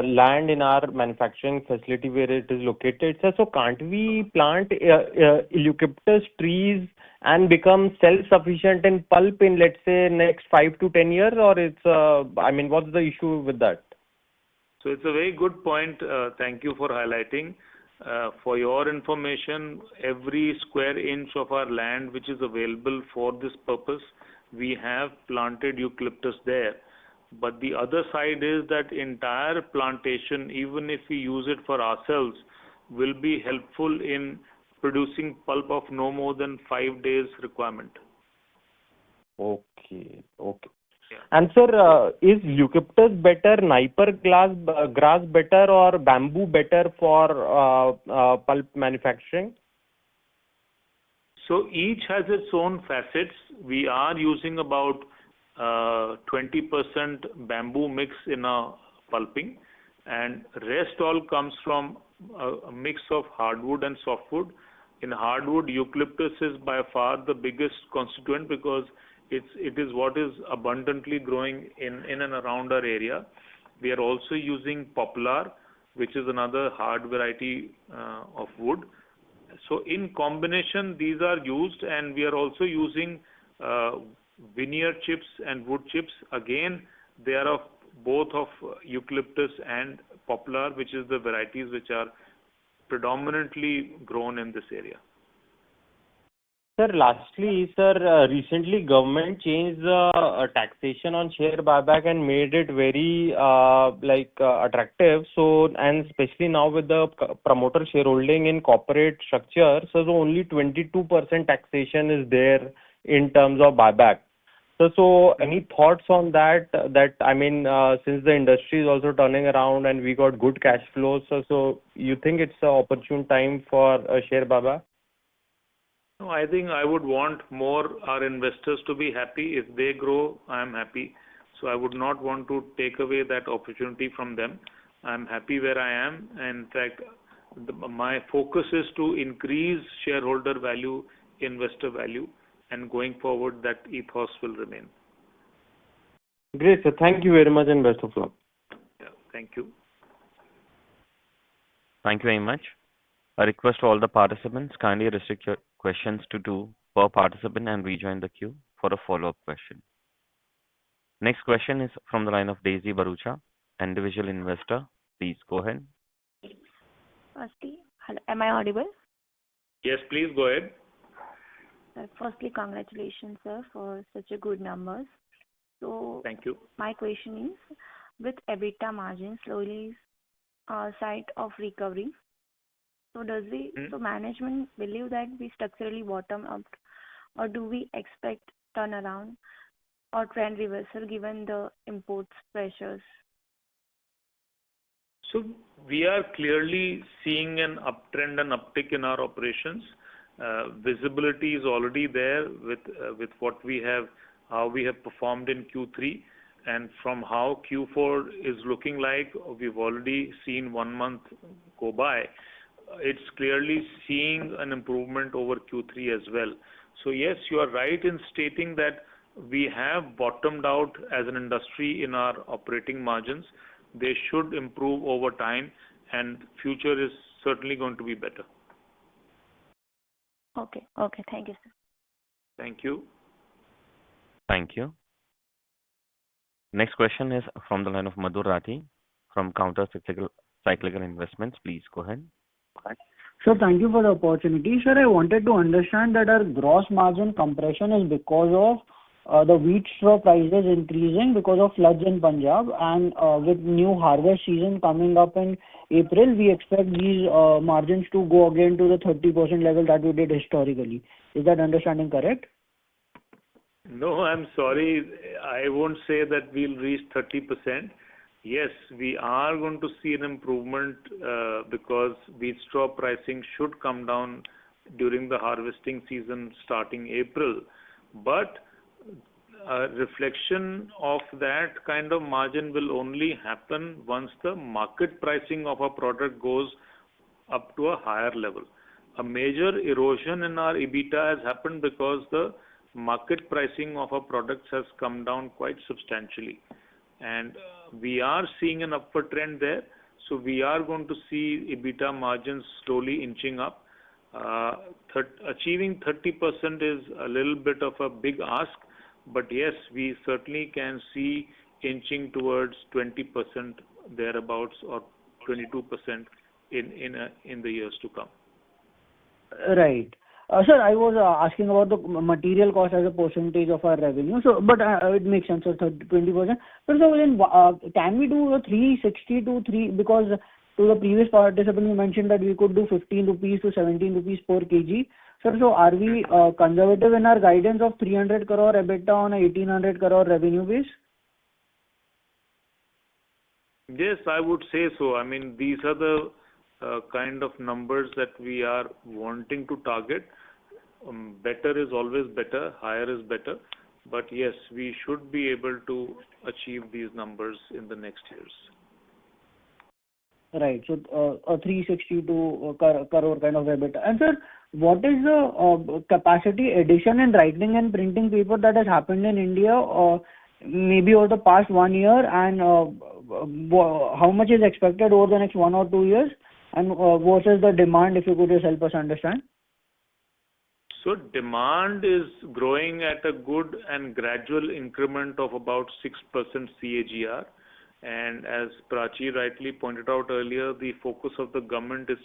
land in our manufacturing facility where it is located. Sir, so can't we plant eucalyptus trees and become self-sufficient in pulp in, let's say, next 5 to 10 years? Or what's the issue with that? So it's a very good point. Thank you for highlighting. For your information, every square inch of our land which is available for this purpose, we have planted eucalyptus there. But the other side is that entire plantation, even if we use it for ourselves, will be helpful in producing pulp of no more than 5 days requirement. Okay. Yeah. And sir, is eucalyptus better, Napier grass better, or bamboo better for pulp manufacturing? So each has its own facets. We are using about 20% bamboo mix in our pulping, and rest all comes from a mix of hardwood and softwood. In hardwood, eucalyptus is by far the biggest constituent because it is what is abundantly growing in and around our area. We are also using poplar, which is another hard variety of wood. So in combination, these are used, and we are also using veneer chips and wood chips. Again, they are both of eucalyptus and poplar, which is the varieties which are predominantly grown in this area. Sir, lastly, recently government changed the taxation on share buyback and made it very attractive. So, and especially now with the promoter shareholding in corporate structure, so the only 22% taxation is there in terms of buyback. So any thoughts on that? Since the industry is also turning around and we got good cash flows, so you think it's an opportune time for a share buyback? No, I think I would want more our investors to be happy. If they grow, I am happy. So I would not want to take away that opportunity from them. I'm happy where I am. And in fact, my focus is to increase shareholder value, investor value, and going forward, that ethos will remain. Great, sir. Thank you very much and best of luck. Yeah, thank you. Thank you very much. A request to all the participants, kindly restrict your questions to 2 per participant and rejoin the queue for a follow-up question. Next question is from the line of Daisy Barucha, individual investor. Please go ahead. Firstly, hello, am I audible? Yes, please go ahead. Firstly, congratulations, sir, for such a good numbers. So, thank you. My question is, with EBITDA margin slowly side of recovery, so so management believe that we structurally bottom up, or do we expect turnaround or trend reversal given the imports pressures? So we are clearly seeing an uptrend and uptick in our operations. Visibility is already there with what we have, how we have performed in Q3, and from how Q4 is looking like. We've already seen 1 month go by. It's clearly seeing an improvement over Q3 as well. So yes, you are right in stating that we have bottomed out as an industry in our operating margins. They should improve over time, and future is certainly going to be better. Okay. Thank you, sir. Thank you. Thank you. Next question is from the line of Madhur Rathi from Counter Cyclical Investments. Please go ahead. Sir, thank you for the opportunity. Sir, I wanted to understand that our gross margin compression is because of the wheat straw prices increasing because of floods in Punjab, and with new harvest season coming up in April, we expect these margins to go again to the 30% level that we did historically. Is that understanding correct? No, I'm sorry. I won't say that we'll reach 30%. Yes, we are going to see an improvement because wheat straw pricing should come down during the harvesting season starting April. But a reflection of that kind of margin will only happen once the market pricing of a product goes up to a higher level. A major erosion in our EBITDA has happened because the market pricing of our products has come down quite substantially. And we are seeing an upward trend there. So we are going to see EBITDA margins slowly inching up. Achieving 30% is a little bit of a big ask, but yes, we certainly can see inching towards 20% thereabouts, or 22% in the years to come. Right. Sir, I was asking about the material cost as a percentage of our revenue. So, but it makes sense, so 20%. So then, can we do a 360 to 3? Because to the previous participant, you mentioned that we could do 15 rupees to 17 rupees per kg. Sir, so are we conservative in our guidance of 300 crore EBITDA on a 1800 crore revenue base? Yes, I would say so. I mean, these are the kind of numbers that we are wanting to target. Better is always better, higher is better. But yes, we should be able to achieve these numbers in the next years. Right. So a 362 crore kind of EBITDA. And sir, what is the capacity addition in writing and printing paper that has happened in India maybe over the past 1 year, and how much is expected over the next 1 or 2 years? And what is the demand, if you could just help us understand? So demand is growing at a good and gradual increment of about 6% CAGR. And as Prachi rightly pointed out earlier, the focus of the government is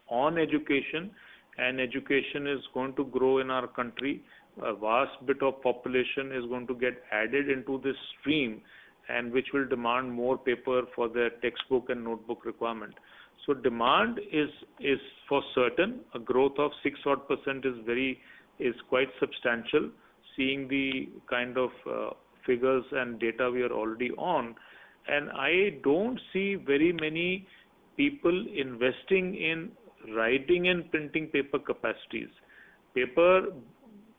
on education, and education is going to grow in our country. A vast bit of population is going to get added into this stream, and which will demand more paper for their textbook and notebook requirement. So demand is for certain. A growth of 6% is quite substantial. seeing the kind of figures and data we are already on, and I don't see very many people investing in writing and printing paper capacities. Paper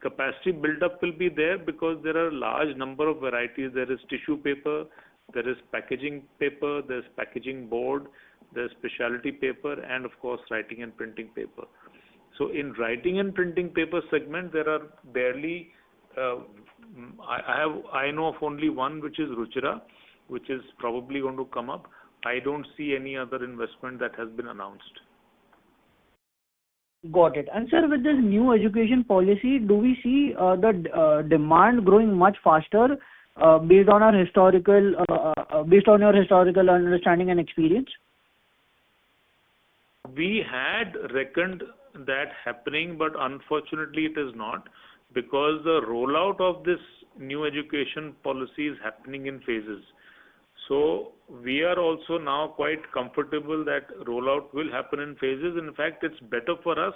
capacity build-up will be there because there are a large number of varieties. There is tissue paper, there is packaging paper, there's packaging board, there's specialty paper, and of course writing and printing paper. So in writing and printing paper segment, there are barely, I know of only one, which is Ruchira, which is probably going to come up. I don't see any other investment that has been announced. Got it. And sir, with this new education policy, do we see the demand growing much faster based on our historical, based on your historical understanding and experience? We had reckoned that happening, but unfortunately it is not, because the rollout of this new education policy is happening in phases. So we are also now quite comfortable that rollout will happen in phases. In fact, it's better for us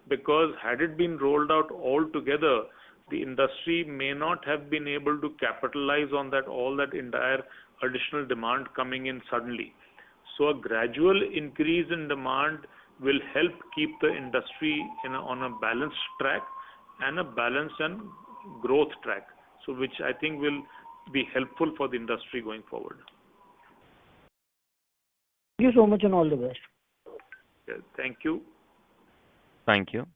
because had it been rolled out all together, the industry may not have been able to capitalize on that, all that entire additional demand coming in suddenly. So a gradual increase in demand will help keep the industry on a balanced track and a balanced and growth track. So which I think will be helpful for the industry going forward. Thank you so much and all the best. Yes, thank you. Thank you.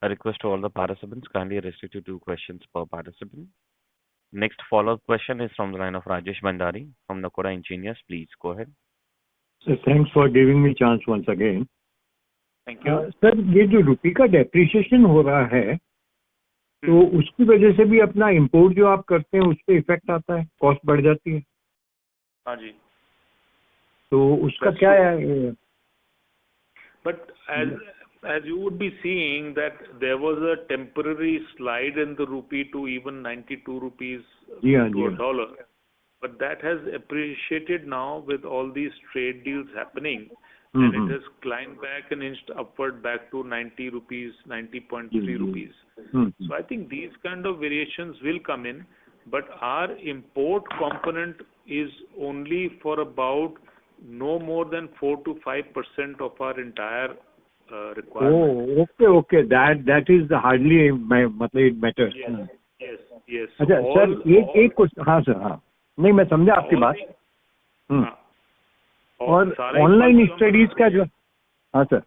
A request to all the participants, kindly restrict to 2 questions per participant. Next follow-up question is from the line of Rajesh Bhandari from Nakoda Engineers. Please go ahead. So thanks for giving me chance once again. Thank you. Sir ये जो रुपये का depreciation हो रहा है तो उसकी वजह से भी अपना इंपोर्ट जो आप करते हैं उस पर इफेक्ट आता है, कॉस्ट बढ़ जाती है. हाँ जी. तो उसका क्या है? But as you would be seeing that there was a temporary slide in the rupee to even 92 rupees to a dollar, but that has appreciated now with all these trade deals happening, and it has climbed back and inched upward back to 90 rupees, 90.3 rupees. So I think these kind of variations will come in, but our import component is only for about no more than 4 to 5% of our entire requirement. Oh, okay. That is hardly मतलब it matters. Yes. अच्छा sir एक question. हाँ sir, हाँ नहीं मैं समझा आपकी बात. और ऑनलाइन स्टडीज का जो, हाँ सर,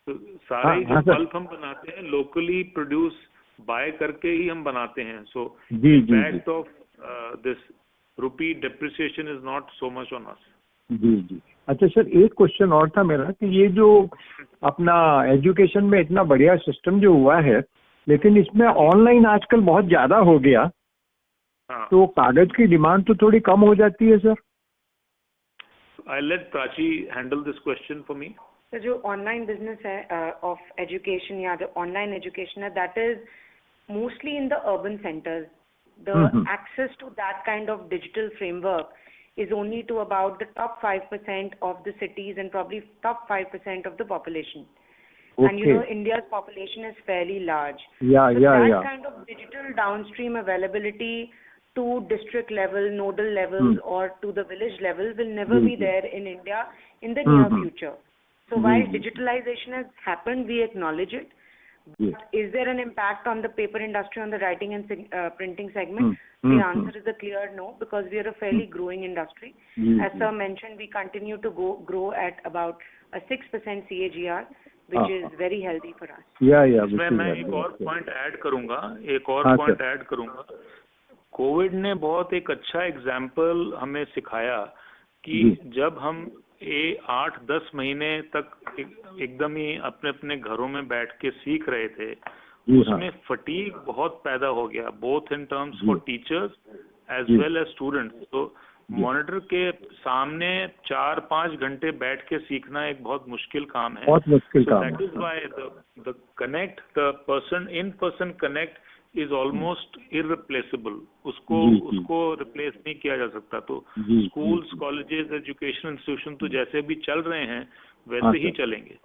सारे जो बल्ब हम बनाते हैं लोकली प्रोड्यूस बाय करके ही हम बनाते हैं. So impact of this rupee depreciation is not so much on us. जी. अच्छा सर एक क्वेश्चन और था मेरा कि ये जो अपना एजुकेशन में इतना बढ़िया सिस्टम जो हुआ है, लेकिन इसमें ऑनलाइन आजकल बहुत ज्यादा हो गया, तो कागज की डिमांड तो थोड़ी कम हो जाती है sir. I'll let Prachi handle this question for me. So जो online business है of education या जो online education है, that is mostly in the urban centers. The access to that kind of digital framework is only to about the top 5% of the cities and probably top 5% of the population. Okay. And you know India's population is fairly large. That kind of digital downstream availability to district level, nodal levels or to the village level will never be there in India in the near future. So while digitalization has happened, we acknowledge it. But is there an impact on the paper industry, on the writing and printing segment? The answer is a clear no, because we are a fairly growing industry. As sir mentioned, we continue to grow at about a 6% CAGR, which is very healthy for us. इसमें मैं एक और point add करूंगा. Covid ने बहुत एक अच्छा example हमें सिखाया कि जब हम 8-10 महीने तक एकदम ही अपने अपने घरों में बैठ के सीख रहे थे, उसमें फटीग बहुत पैदा हो गया, both in terms for teachers as well as students. तो मॉनिटर के सामने 4-5 घंटे बैठ के सीखना एक बहुत मुश्किल काम है. That is why the connect, the person in person connect is almost irreplaceable. उसको रिप्लेस नहीं किया जा सकता. तो स्कूल्स, कॉलेजेस, एजुकेशन इंस्टीट्यूशन तो जैसे भी चल रहे हैं वैसे ही चलेंगे.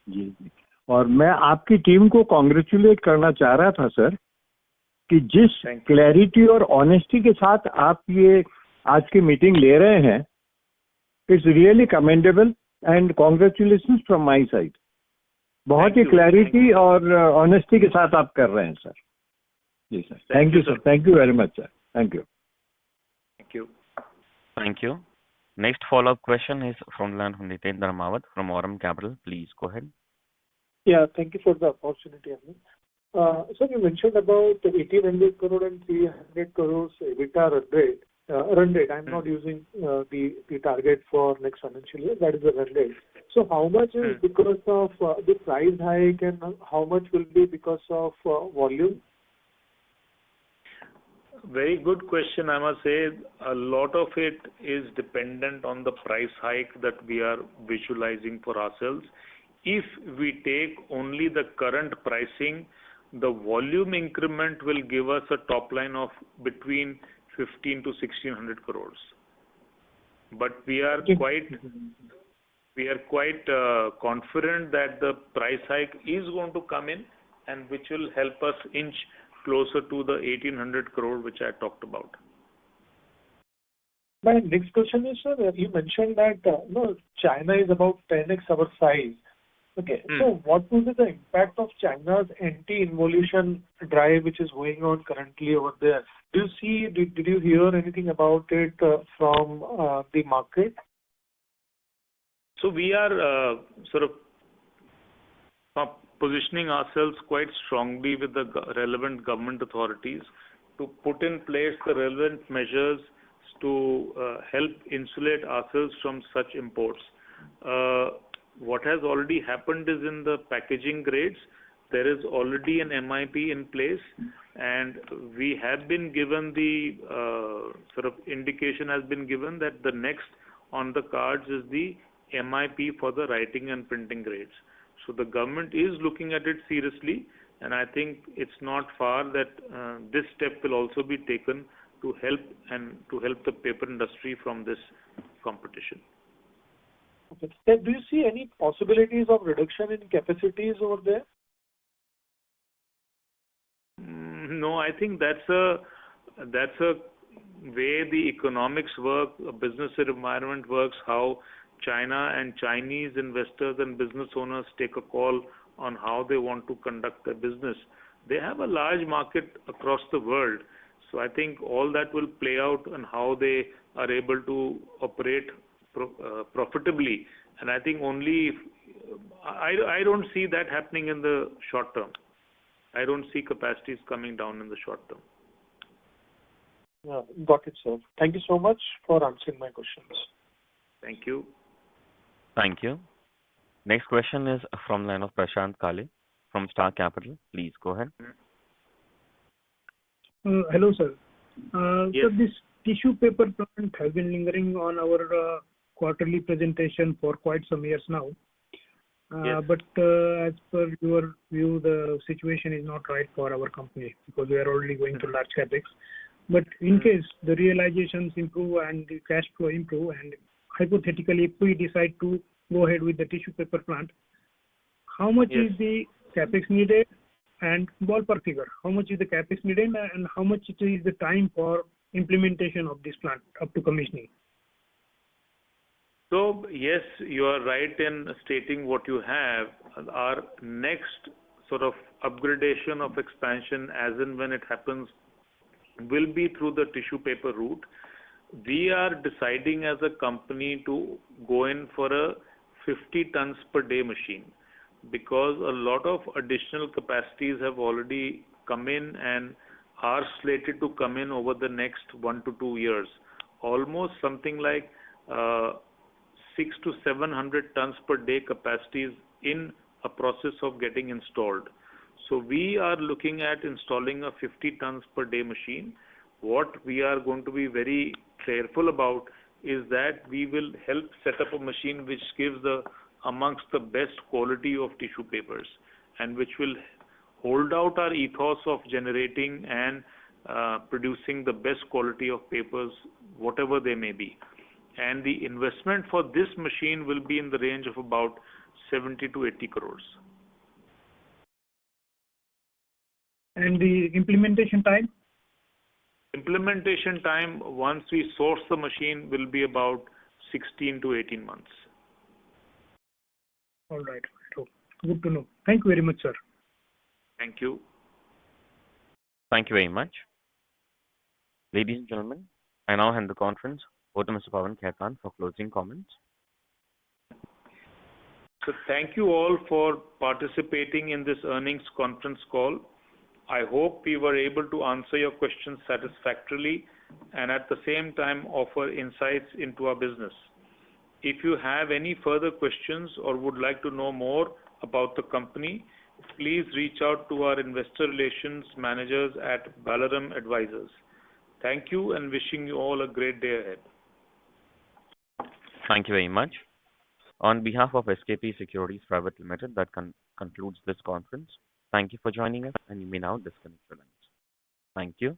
जी. और मैं आपकी टीम को कॉन्ग्रेचुलेट करना चाह रहा था सर कि जिस क्लैरिटी और ऑनेस्टी के साथ आप ये आज की मीटिंग ले रहे हैं, it's really commendable and congratulation from my side. बहुत ही क्लैरिटी और ऑनेस्टी के साथ आप कर रहे हैं सर। जी sir, thank you sir, thank you very much sir, thank you. Thank you. Thank you. Next follow-up question is from line from Nitendra Mawat from Aurum Capital. Please go ahead. Yeah, thank you for the opportunity. So you mentioned about 1,800 crore and 300 crores EBITDA run rate. I'm not using the target for next financial year. That is the run rate. So how much is because of the price hike and how much will be because of volume? Very good question. I must say a lot of it is dependent on the price hike that we are visualizing for ourselves. If we take only the current pricing, the volume increment will give us a top line of between 15 to 1,600 crores. But we are quite confident that the price hike is going to come in, and which will help us inch closer to the 1,800 crore which I talked about. My next question is, sir, you mentioned that China is about 10x our size. Okay, so what will be the impact of China's anti-involution drive which is going on currently over there? Did you hear anything about it from the market? So we are sort of positioning ourselves quite strongly with the relevant government authorities to put in place the relevant measures to help insulate ourselves from such imports. What has already happened is in the packaging grades, there is already an MIP in place, and we have been given the sort of indication has been given that the next on the cards is the MIP for the writing and printing grades. So the government is looking at it seriously, and I think it's not far that this step will also be taken to help the paper industry from this competition. Okay. Do you see any possibilities of reduction in capacities over there? No, I think that's a way the economics work, a business environment works, how China and Chinese investors and business owners take a call on how they want to conduct their business. They have a large market across the world, so I think all that will play out on how they are able to operate profitably. And I think I don't see that happening in the short term. I don't see capacities coming down in the short term. Yeah, got it, sir. Thank you so much for answering my questions. Thank you. Thank you. Next question is from line of Prashant Kale from Star Capital. Please go ahead. Hello, sir. Yes. So this tissue paper plant has been lingering on our quarterly presentation for quite some years now. Yes. But as per your view, the situation is not right for our company because we are already going to large capex. But in case the realizations improve and the cash flow improve, and hypothetically, if we decide to go ahead with the tissue paper plant, how much is the capex needed, and ballpark figure, how much is the capex needed, and how much is the time for implementation of this plant up to commissioning? So yes, you are right in stating what you have. Our next sort of upgradation of expansion, as and when it happens, will be through the tissue paper route. We are deciding as a company to go in for a 50 tons per day machine, because a lot of additional capacities have already come in and are slated to come in over the next 1 to 2 years. Almost something like 600 to 700 tons per day capacities in a process of getting installed. So we are looking at installing a 50 tons per day machine. What we are going to be very careful about is that we will help set up a machine which gives amongst the best quality of tissue papers, and which will hold out our ethos of generating and producing the best quality of papers, whatever they may be. And the investment for this machine will be in the range of about 70 to 80 crores. And the implementation time? Implementation time, once we source the machine, will be about 16 to 18 months. All right. So, good to know. Thank you very much, sir. Thank you. Thank you very much. Ladies and gentlemen, I now hand the conference over to Mr. Pawan Khaitan for closing comments. So thank you all for participating in this earnings conference call. I hope we were able to answer your questions satisfactorily and at the same time offer insights into our business. If you have any further questions or would like to know more about the company, please reach out to our investor relations managers at Balaram Advisors. Thank you and wishing you all a great day ahead. Thank you very much. On behalf of SKP Securities Private Limited, that concludes this conference. Thank you for joining us, and you may now disconnect your lines. Thank you.